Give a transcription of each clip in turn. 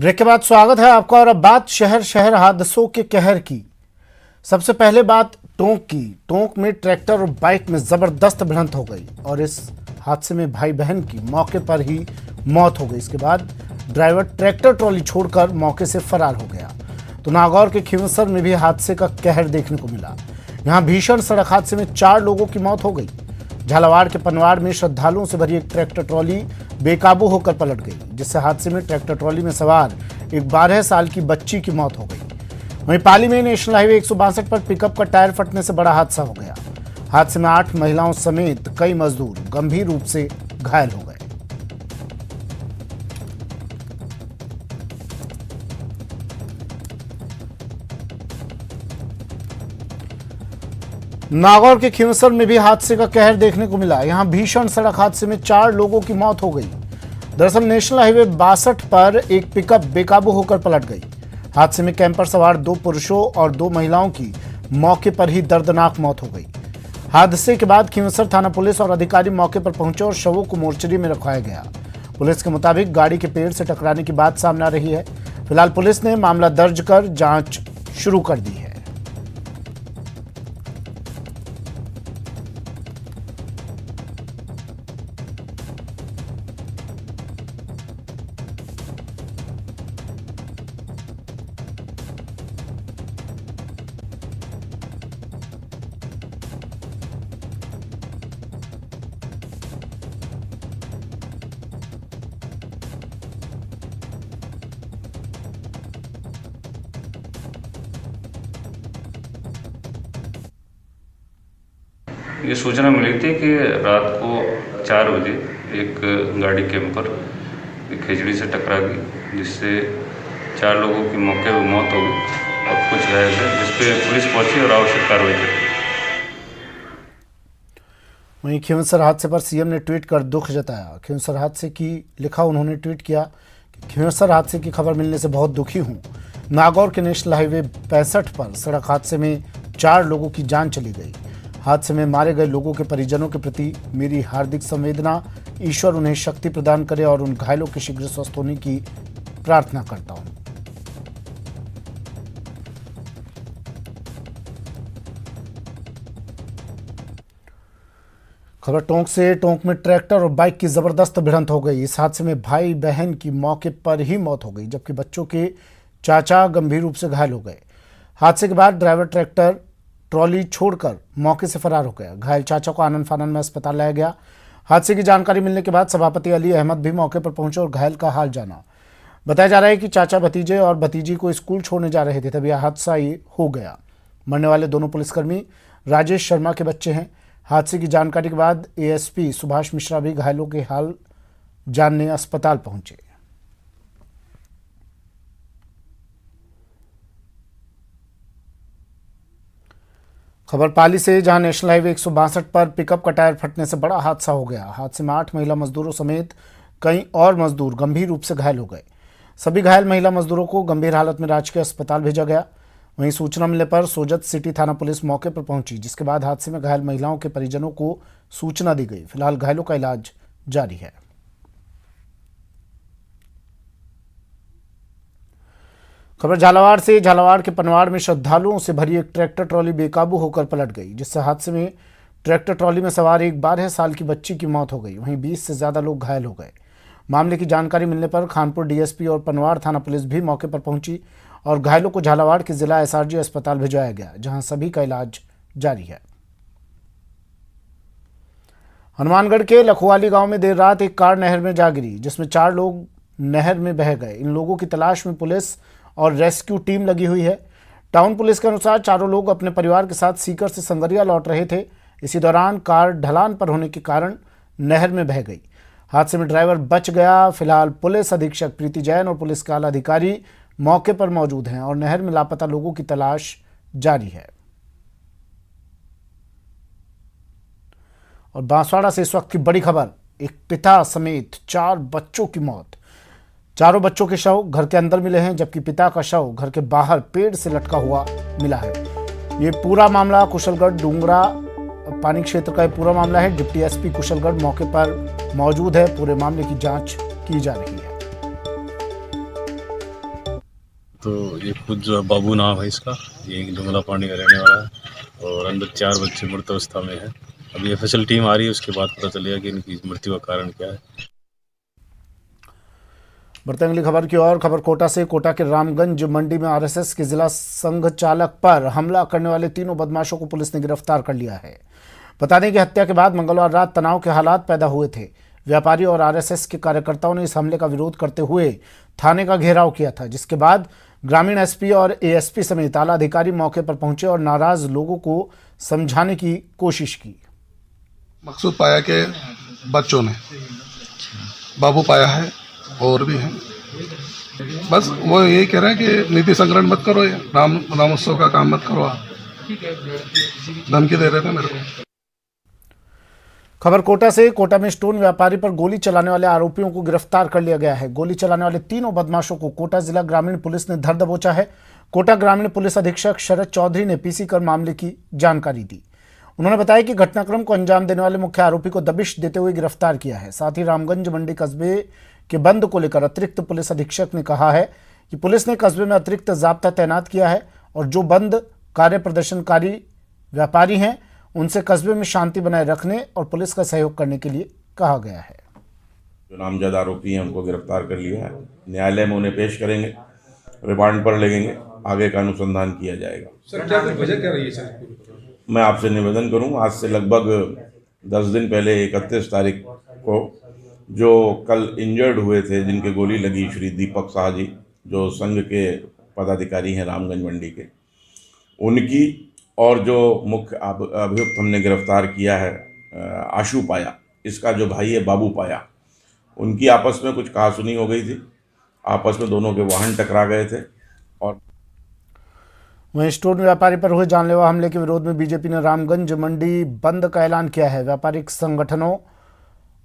Break के बाद स्वागत है आपका। और अब बात शहर शहर हादसों के कहर की। सबसे पहले बात टोंक की। टोंक में ट्रैक्टर और बाइक में जबरदस्त भिड़ंत हो गई और इस हादसे में भाई बहन की मौके पर ही मौत हो गई। इसके बाद ड्राइवर ट्रैक्टर ट्रॉली छोड़कर मौके से फरार हो गया। तो नागौर के खींवसर में भी हादसे का कहर देखने को मिला। यहाँ भीषण सड़क हादसे में 4 लोगों की मौत हो गई। झालावाड़ के पनवाड़ में श्रद्धालुओं से भरी एक ट्रैक्टर ट्रॉली बेकाबू होकर पलट गई, जिससे हादसे में ट्रैक्टर ट्रॉली में सवार एक 12 साल की बच्ची की मौत हो गई। वहीं पाली में नेशनल हाईवे 162 पर पिकअप का टायर फटने से बड़ा हादसा हो गया। हादसे में 8 महिलाओं समेत कई मजदूर गंभीर रूप से घायल हो गए। नागौर के खींवसर में भी हादसे का कहर देखने को मिला। यहां भीषण सड़क हादसे में 4 लोगों की मौत हो गई। दरअसल नेशनल हाईवे 62 पर एक पिकअप बेकाबू होकर पलट गई। हादसे में कैंपर सवार 2 पुरुषों और 2 महिलाओं की मौके पर ही दर्दनाक मौत हो गई। हादसे के बाद खींवसर थाना पुलिस और अधिकारी मौके पर पहुंचे और शवों को मोर्चरी में रखवाया गया। पुलिस के मुताबिक गाड़ी के पेड़ से टकराने की बात सामने आ रही है। फिलहाल पुलिस ने मामला दर्ज कर जांच शुरू कर दी है। ये सूचना मिली थी कि रात को 4 बजे एक गाड़ी कैंपर खेजड़ी से टकरा गई, जिससे 4 लोगों की मौके पर मौत हो गई और कुछ घायल है, जिस पे पुलिस पहुंची और आवश्यक कार्रवाई की। वहीं खींवसर हादसे पर सीएम ने ट्वीट कर दुख जताया। खींवसर हादसे की लिखा उन्होंने ट्वीट किया कि खींवसर हादसे की खबर मिलने से बहुत दुखी हूं। नागौर के नेशनल हाईवे 65 पर सड़क हादसे में 4 लोगों की जान चली गई। हादसे में मारे गए लोगों के परिजनों के प्रति मेरी हार्दिक संवेदना। ईश्वर उन्हें शक्ति प्रदान करे और उन घायलों के शीघ्र स्वस्थ होने की प्रार्थना करता हूं। खबर टोंक से। टोंक में ट्रैक्टर और बाइक की जबरदस्त भिड़ंत हो गई। इस हादसे में भाई बहन की मौके पर ही मौत हो गई, जबकि बच्चों के चाचा गंभीर रूप से घायल हो गए। हादसे के बाद ड्राइवर ट्रैक्टर ट्रॉली छोड़कर मौके से फरार हो गया। घायल चाचा को आनन फानन में अस्पताल लाया गया। हादसे की जानकारी मिलने के बाद सभापति अली अहमद भी मौके पर पहुंचे और घायल का हाल जाना। बताया जा रहा है कि चाचा भतीजे और भतीजी को स्कूल छोड़ने जा रहे थे, तभी हादसा ये हो गया। मरने वाले दोनों पुलिसकर्मी राजेश शर्मा के बच्चे हैं। हादसे की जानकारी के बाद एएसपी सुभाष मिश्रा भी घायलों के हाल जानने अस्पताल पहुंचे। खबर पाली से, जहां नेशनल हाईवे 162 पर पिकअप का टायर फटने से बड़ा हादसा हो गया। हादसे में 8 महिला मजदूरों समेत कई और मजदूर गंभीर रूप से घायल हो गए। सभी घायल महिला मजदूरों को गंभीर हालत में राजकीय अस्पताल भेजा गया। वहीं सूचना मिलने पर सोजत सिटी थाना पुलिस मौके पर पहुंची, जिसके बाद हादसे में घायल महिलाओं के परिजनों को सूचना दी गई। फिलहाल घायलों का इलाज जारी है। खबर झालावाड़ से। झालावाड़ के पनवाड़ में श्रद्धालुओं से भरी एक ट्रैक्टर ट्रॉली बेकाबू होकर पलट गई, जिससे हादसे में ट्रैक्टर ट्रॉली में सवार एक 12 साल की बच्ची की मौत हो गई। वहीं 20 से ज्यादा लोग घायल हो गए। मामले की जानकारी मिलने पर खानपुर डीएसपी और पनवाड़ थाना पुलिस भी मौके पर पहुंची और घायलों को झालावाड़ के जिला एसआरजी अस्पताल भिजवाया गया, जहां सभी का इलाज जारी है। हनुमानगढ़ के लखवाली गांव में देर रात एक कार नहर में जा गिरी, जिसमें 4 लोग नहर में बह गए। इन लोगों की तलाश में पुलिस और रेस्क्यू टीम लगी हुई है। टाउन पुलिस के अनुसार चारों लोग अपने परिवार के साथ सीकर से संगरिया लौट रहे थे। इसी दौरान कार ढलान पर होने के कारण नहर में बह गई। हादसे में ड्राइवर बच गया। फिलहाल पुलिस अधीक्षक प्रीति जैन और पुलिस के आला अधिकारी मौके पर मौजूद हैं और नहर में लापता लोगों की तलाश जारी है। और बांसवाड़ा से इस वक्त की बड़ी खबर, एक पिता समेत 4 बच्चों की मौत। चारों बच्चों के शव घर के अंदर मिले हैं, जबकि पिता का शव घर के बाहर पेड़ से लटका हुआ मिला है। ये पूरा मामला कुशलगढ़ डूंगरा पानी क्षेत्र का पूरा मामला है। डिप्टी एसपी कुशलगढ़ मौके पर मौजूद है। पूरे मामले की जांच की जा रही है। तो ये खुद जो है बाबू नाम है इसका, ये डुमला पानी का रहने वाला है और अंदर 4 बच्चे मृत अवस्था में है। अभी एफएसएल टीम आ रही है, उसके बाद पता चलेगा कि इनकी मृत्यु का कारण क्या है। बढ़ते अगली खबर की ओर। खबर कोटा से। कोटा के रामगंज मंडी में आरएसएस के जिला संघ चालक पर हमला करने वाले तीनों बदमाशों को पुलिस ने गिरफ्तार कर लिया है। बता दें कि हत्या के बाद मंगलवार रात तनाव के हालात पैदा हुए थे। व्यापारी और आरएसएस के कार्यकर्ताओं ने इस हमले का विरोध करते हुए थाने का घेराव किया था, जिसके बाद ग्रामीण एसपी और एएसपी समेत आला अधिकारी मौके पर पहुंचे और नाराज लोगों को समझाने की कोशिश की। मकसूद पाया कि बच्चों ने बाबू पाया है और भी हैं, बस वो यही कह रहे हैं कि नीति संग्रहण मत करो, ये राम उत्सव का काम मत करो। आप धमकी दे रहे थे मेरे को। खबर कोटा से। कोटा में स्टोन व्यापारी पर गोली चलाने वाले आरोपियों को गिरफ्तार कर लिया गया है। गोली चलाने वाले तीनों बदमाशों को कोटा जिला ग्रामीण पुलिस ने धर दबोचा है। कोटा ग्रामीण पुलिस अधीक्षक शरद चौधरी ने पीसी कर मामले की जानकारी दी। उन्होंने बताया कि घटनाक्रम को अंजाम देने वाले मुख्य आरोपी को दबिश देते हुए गिरफ्तार किया है। साथ ही रामगंज मंडी कस्बे के बंद को लेकर अतिरिक्त पुलिस अधीक्षक ने कहा है कि पुलिस ने कस्बे में अतिरिक्त जाब्ता तैनात किया है और जो बंद कार्य प्रदर्शनकारी व्यापारी हैं उनसे कस्बे में शांति बनाए रखने और पुलिस का सहयोग करने के लिए कहा गया है। जो नामजद आरोपी हैं उनको गिरफ्तार कर लिया है। न्यायालय में उन्हें पेश करेंगे, रिमांड पर लेंगे, आगे का अनुसंधान किया जाएगा। सर क्या कुछ वजह क्या रही है सर? मैं आपसे निवेदन करूं, आज से लगभग 10 दिन पहले 31 तारीख को जो कल इंजर्ड हुए थे, जिनके गोली लगी, श्री दीपक शाह जी जो संघ के पदाधिकारी हैं रामगंज मंडी के, उनकी और जो मुख्य अभियुक्त हमने गिरफ्तार किया है आशु पाया, इसका जो भाई है बाबू पाया, उनकी आपस में कुछ कहासुनी हो गई थी। आपस में दोनों के वाहन टकरा गए थे। और वहीं स्टोन व्यापारी पर हुए जानलेवा हमले के विरोध में बीजेपी ने रामगंज मंडी बंद का ऐलान किया है। व्यापारिक संगठनों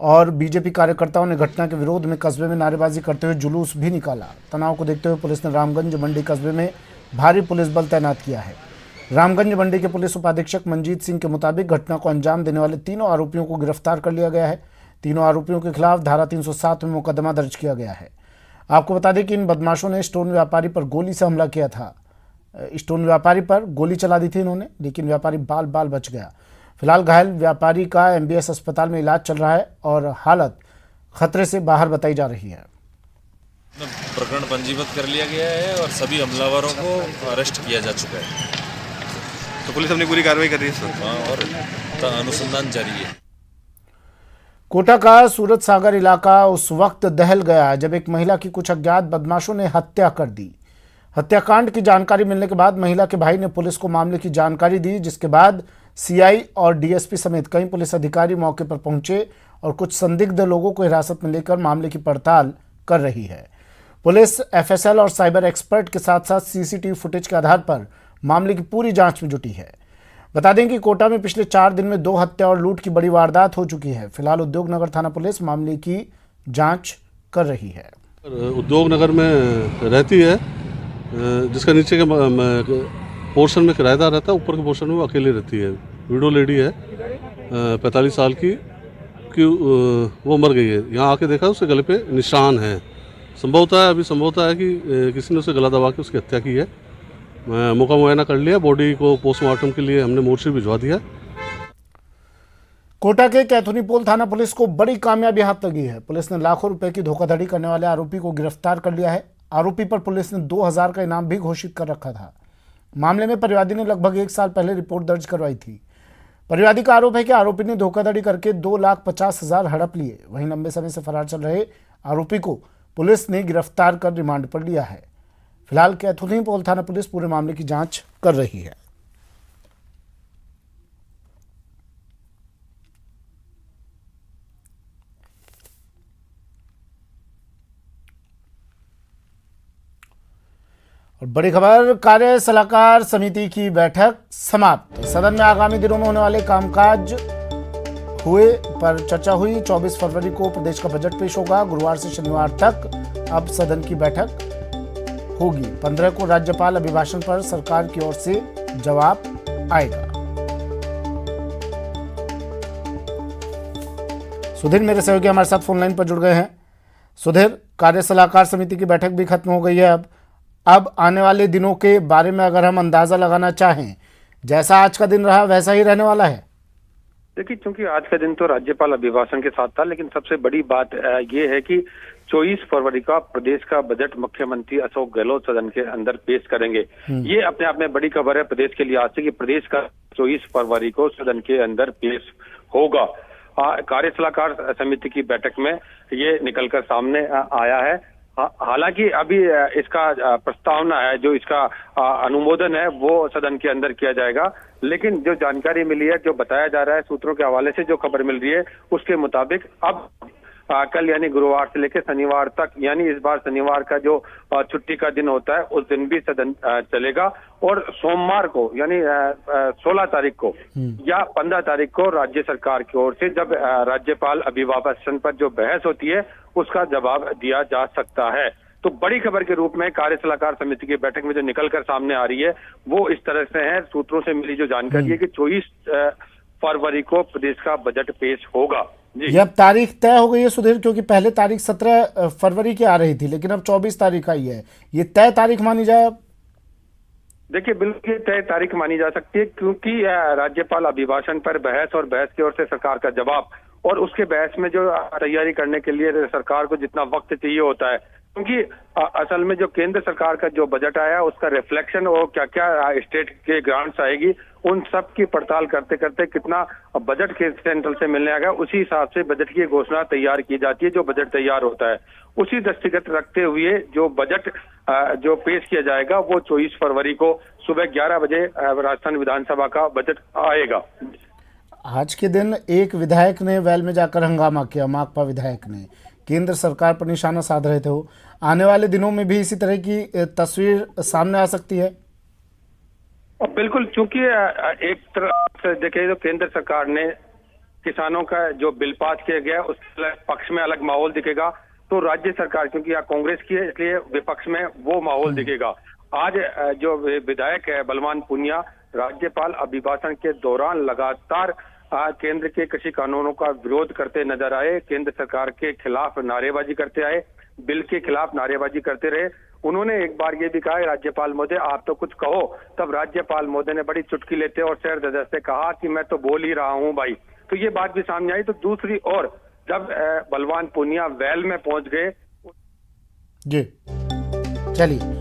और बीजेपी कार्यकर्ताओं ने घटना के विरोध में कस्बे में नारेबाजी करते हुए जुलूस भी निकाला। तनाव को देखते हुए पुलिस ने रामगंज मंडी कस्बे में भारी पुलिस बल तैनात किया है। रामगंज मंडी के पुलिस उपाधीक्षक मंजीत सिंह के मुताबिक घटना को अंजाम देने वाले तीनों आरोपियों को गिरफ्तार कर लिया गया है। तीनों आरोपियों के खिलाफ धारा 307 में मुकदमा दर्ज किया गया है। आपको बता दें कि इन बदमाशों ने स्टोन व्यापारी पर गोली से हमला किया था। स्टोन व्यापारी पर गोली चला दी थी इन्होंने, लेकिन व्यापारी बाल बाल बच गया। फिलहाल घायल व्यापारी का एमबीएस अस्पताल में इलाज चल रहा है और हालत खतरे से बाहर बताई जा रही है। प्रकरण पंजीबद्ध कर लिया गया है और सभी हमलावरों को अरेस्ट किया जा चुका है। तो पुलिस अपनी पूरी कार्रवाई कर रही है सर और अनुसंधान जारी है। कोटा का सूरत सागर इलाका उस वक्त दहल गया जब एक महिला की कुछ अज्ञात बदमाशों ने हत्या कर दी। हत्याकांड की जानकारी मिलने के बाद महिला के भाई ने पुलिस को मामले की जानकारी दी, जिसके बाद सीआई और डीएसपी समेत कई पुलिस अधिकारी मौके पर पहुंचे और कुछ संदिग्ध लोगों को हिरासत में लेकर मामले की पड़ताल कर रही है। पुलिस एफएसएल और साइबर एक्सपर्ट के साथ साथ सीसीटीवी फुटेज के आधार पर मामले की पूरी जांच में जुटी है। बता दें कि कोटा में पिछले 4 दिन में 2 हत्या और लूट की बड़ी वारदात हो चुकी है। फिलहाल उद्योग नगर थाना पुलिस मामले की जांच कर रही है। उद्योग नगर में रहती है, जिसका नीचे के पोर्शन में किराएदार रहता है, ऊपर के पोर्शन में वो अकेली रहती है। विडो लेडी है 45 साल की वो मर गई है। यहाँ आके देखा उसके गले पे निशान है। संभवतः है कि किसी ने उसे गला दबा के उसकी हत्या की है। मौका मुआयना कर लिया, बॉडी को पोस्टमार्टम के लिए हमने मोर्चरी भिजवा दिया। कोटा के कैथुनीपोल थाना पुलिस को बड़ी कामयाबी हाथ लगी है। पुलिस ने लाखों रुपए की धोखाधड़ी करने वाले आरोपी को गिरफ्तार कर लिया है। आरोपी पर पुलिस ने 2000 का इनाम भी घोषित कर रखा था। मामले में परिवादी ने लगभग 1 साल पहले रिपोर्ट दर्ज करवाई थी। परिवादी का आरोप है कि आरोपी ने धोखाधड़ी करके 2,50,000 हड़प लिए। वहीं लंबे समय से फरार चल रहे आरोपी को पुलिस ने गिरफ्तार कर रिमांड पर लिया है। फिलहाल कैथुनीपोल थाना पुलिस पूरे मामले की जांच कर रही है। और बड़ी खबर, कार्य सलाहकार समिति की बैठक समाप्त। सदन में आगामी दिनों में होने वाले कामकाज हुए पर चर्चा हुई। 24 फरवरी को प्रदेश का बजट पेश होगा। गुरुवार से शनिवार तक अब सदन की बैठक होगी। 15 को राज्यपाल अभिभाषण पर सरकार की ओर से जवाब आएगा। सुधीर मेरे सहयोगी हमारे साथ फोन लाइन पर जुड़ गए हैं। सुधीर, कार्य सलाहकार समिति की बैठक भी खत्म हो गई है। अब अब आने वाले दिनों के बारे में अगर हम अंदाजा लगाना चाहें, जैसा आज का दिन रहा वैसा ही रहने वाला है? देखिए, चूंकि आज का दिन तो राज्यपाल अभिभाषण के साथ था, लेकिन सबसे बड़ी बात ये है कि 24 फरवरी का प्रदेश का बजट मुख्यमंत्री अशोक गहलोत सदन के अंदर पेश करेंगे। ये अपने आप में बड़ी खबर है प्रदेश के लिहाज से कि प्रदेश का 24 फरवरी को सदन के अंदर पेश होगा। कार्य सलाहकार समिति की बैठक में ये निकलकर सामने आया है। हालांकि अभी इसका प्रस्तावना है, जो इसका अनुमोदन है वो सदन के अंदर किया जाएगा, लेकिन जो जानकारी मिली है, जो बताया जा रहा है सूत्रों के हवाले से, जो खबर मिल रही है उसके मुताबिक अब कल यानी गुरुवार से लेकर शनिवार तक, यानी इस बार शनिवार का जो छुट्टी का दिन होता है उस दिन भी सदन चलेगा, और सोमवार को यानी 16 तारीख को या 15 तारीख को राज्य सरकार की ओर से जब राज्यपाल अभिभाषण पर जो बहस होती है उसका जवाब दिया जा सकता है। तो बड़ी खबर के रूप में कार्य सलाहकार समिति की बैठक में जो निकलकर सामने आ रही है वो इस तरह से है। सूत्रों से मिली जो जानकारी है कि 24 फरवरी को प्रदेश का बजट पेश होगा। ये अब तारीख तय हो गई है सुधीर, क्योंकि पहले तारीख 17 फरवरी की आ रही थी, लेकिन अब 24 तारीख आई है। ये तय तारीख मानी जाए अब? देखिए, बिल्कुल तय तारीख मानी जा सकती है, क्योंकि राज्यपाल अभिभाषण पर बहस और बहस की ओर से सरकार का जवाब, और उसके बहस में जो तैयारी करने के लिए सरकार को जितना वक्त चाहिए होता है, क्योंकि असल में जो केंद्र सरकार का जो बजट आया उसका रिफ्लेक्शन और क्या क्या स्टेट के ग्रांट्स आएगी, उन सब की पड़ताल करते करते कितना बजट के सेंट्रल से मिलने आएगा, उसी हिसाब से बजट की घोषणा तैयार की जाती है। जो बजट तैयार होता है उसी दृष्टिगत रखते हुए जो बजट जो पेश किया जाएगा वो 24 फरवरी को सुबह 11 बजे राजस्थान विधानसभा का बजट आएगा। आज के दिन एक विधायक ने वेल में जाकर हंगामा किया, माकपा विधायक ने केंद्र सरकार पर निशाना साध रहे थे। वो आने वाले दिनों में भी इसी तरह की तस्वीर सामने आ सकती है? बिल्कुल, चूंकि एक तरफ से देखें तो केंद्र सरकार ने किसानों का जो बिल पास किया गया उसके पक्ष में अलग माहौल दिखेगा, तो राज्य सरकार क्योंकि यहाँ कांग्रेस की है इसलिए विपक्ष में वो माहौल दिखेगा। आज जो विधायक है बलवान पूनिया, राज्यपाल अभिभाषण के दौरान लगातार केंद्र के कृषि कानूनों का विरोध करते नजर आए, केंद्र सरकार के खिलाफ नारेबाजी करते आए, बिल के खिलाफ नारेबाजी करते रहे। उन्होंने एक बार ये भी कहा, राज्यपाल महोदय आप तो कुछ कहो, तब राज्यपाल महोदय ने बड़ी चुटकी लेते और सर दर्द से कहा कि मैं तो बोल ही रहा हूं भाई। तो ये बात भी सामने आई। तो दूसरी ओर जब बलवान पूनिया वेल में पहुंच गए। जी चलिए,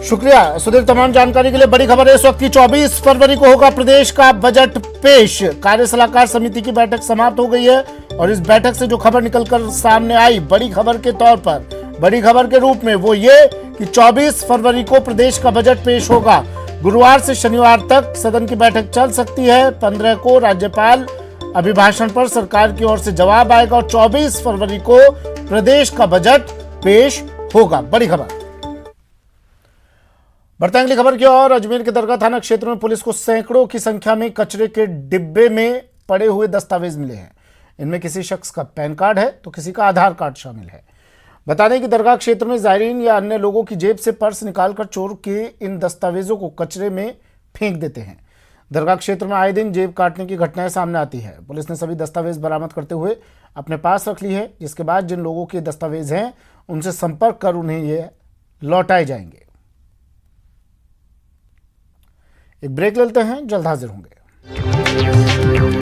शुक्रिया सुधीर तमाम जानकारी के लिए। बड़ी खबर है इस वक्त की, 24 फरवरी को होगा प्रदेश का बजट पेश। कार्य सलाहकार समिति की बैठक समाप्त हो गई है और इस बैठक से जो खबर निकलकर सामने आई बड़ी खबर के तौर पर, बड़ी खबर के रूप में, वो ये कि 24 फरवरी को प्रदेश का बजट पेश होगा। गुरुवार से शनिवार तक सदन की बैठक चल सकती है। 15 को राज्यपाल अभिभाषण पर सरकार की ओर से जवाब आएगा और 24 फरवरी को प्रदेश का बजट पेश होगा। बड़ी खबर। बढ़ते हैं अगली खबर की ओर। अजमेर के दरगाह थाना क्षेत्र में पुलिस को सैकड़ों की संख्या में कचरे के डिब्बे में पड़े हुए दस्तावेज मिले हैं। इनमें किसी शख्स का पैन कार्ड है तो किसी का आधार कार्ड शामिल है। बता दें कि दरगाह क्षेत्र में जायरीन या अन्य लोगों की जेब से पर्स निकालकर चोर के इन दस्तावेजों को कचरे में फेंक देते हैं। दरगाह क्षेत्र में आए दिन जेब काटने की घटनाएं सामने आती है। पुलिस ने सभी दस्तावेज बरामद करते हुए अपने पास रख ली है, जिसके बाद जिन लोगों के दस्तावेज हैं उनसे संपर्क कर उन्हें ये लौटाए जाएंगे। एक ब्रेक लेते हैं, जल्द हाजिर होंगे।